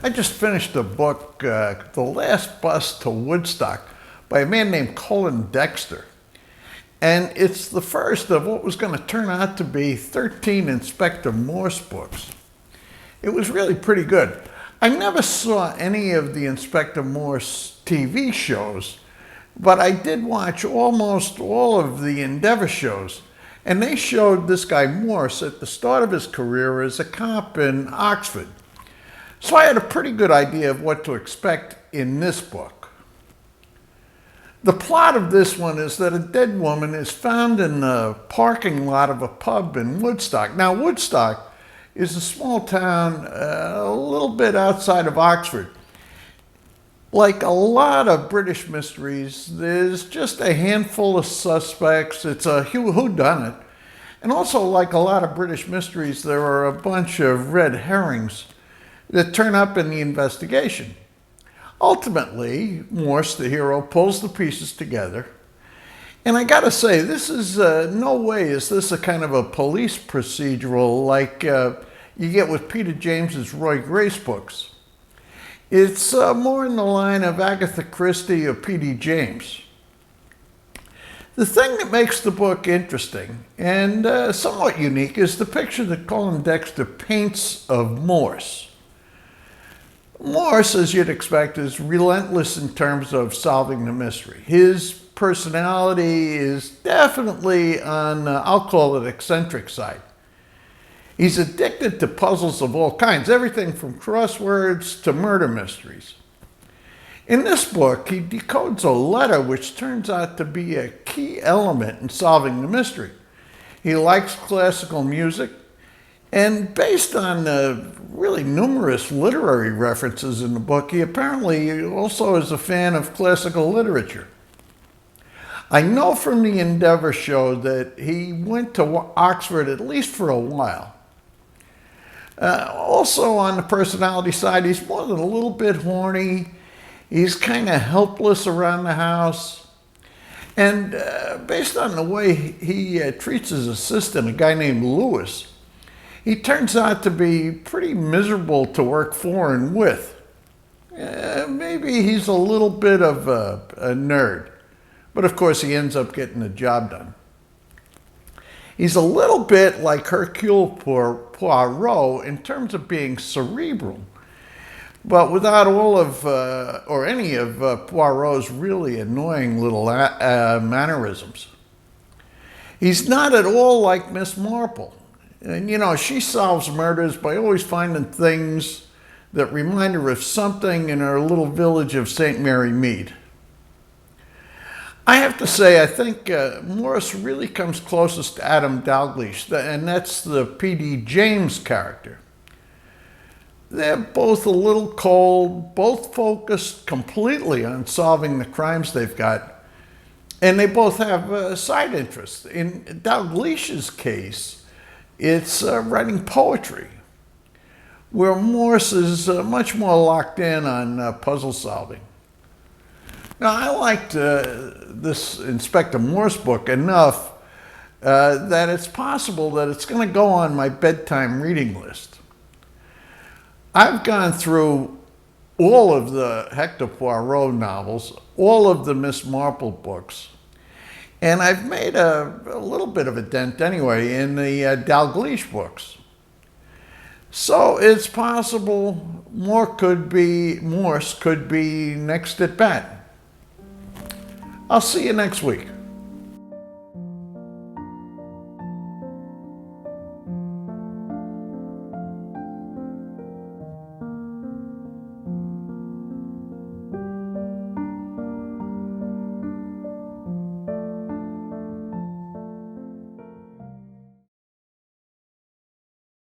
I just finished a book, The Last Bus to Woodstock, by a man named Dexter. And it's the first of what was going to turn out to be 13 Inspector Morse books. It was really pretty good. I never saw any of the Inspector Morse TV shows, but I did watch almost all of the Endeavor shows. And they showed this guy Morse at the start of his career as a cop in Oxford. So I had a pretty good idea of what to expect in this book. The plot of this one is that a dead woman is found in the parking lot of a pub in Woodstock. Now, Woodstock is a small town a little bit outside of Oxford. Like a lot of British mysteries, there's just a handful of suspects. It's a whodunit. And also, like a lot of British mysteries, there are a bunch of red herrings that turn up in the investigation. Ultimately, Morse, the hero, pulls the pieces together. And I gotta say, this is no way is this a kind of a police procedural like you get with Peter James's Roy Grace books. It's more in the line of Agatha Christie or P.D. James. The thing that makes the book interesting and somewhat unique is the picture that Dexter paints of Morse. Morse, as you'd expect, is relentless in terms of solving the mystery. His personality is definitely on, I'll call it, eccentric side. He's addicted to puzzles of all kinds, everything from crosswords to murder mysteries. In this book, he decodes a letter which turns out to be a key element in solving the mystery. He likes classical music, and based on really numerous literary references in the book, he apparently also is a fan of classical literature. I know from the Endeavor show that he went to Oxford at least for a while. Also on the personality side, he's more than a little bit horny. He's kind of helpless around the house. And based on the way he treats his assistant, a guy named Lewis, he turns out to be pretty miserable to work for and with. Maybe he's a little bit of a nerd, but of course he ends up getting the job done. He's a little bit like Hercule Poirot in terms of being cerebral, but without all of, or any of Poirot's really annoying little mannerisms. He's not at all like Miss Marple. And you know, she solves murders by always finding things that remind her of something in her little village of St. Mary Mead. I have to say, I think Morse really comes closest to Adam Dalgliesh, and that's the P.D. James character. They're both a little cold, both focused completely on solving the crimes they've got, and they both have side interests. In Dalglish's case, it's writing poetry, where Morse is much more locked in on puzzle solving. Now, I liked this Inspector Morse book enough that it's possible that it's going to go on my bedtime reading list. I've gone through all of the Hector Poirot novels, all of the Miss Marple books, and I've made a little bit of a dent anyway in the Dalgliesh books. So it's possible Morse could be next at bat. I'll see you next week.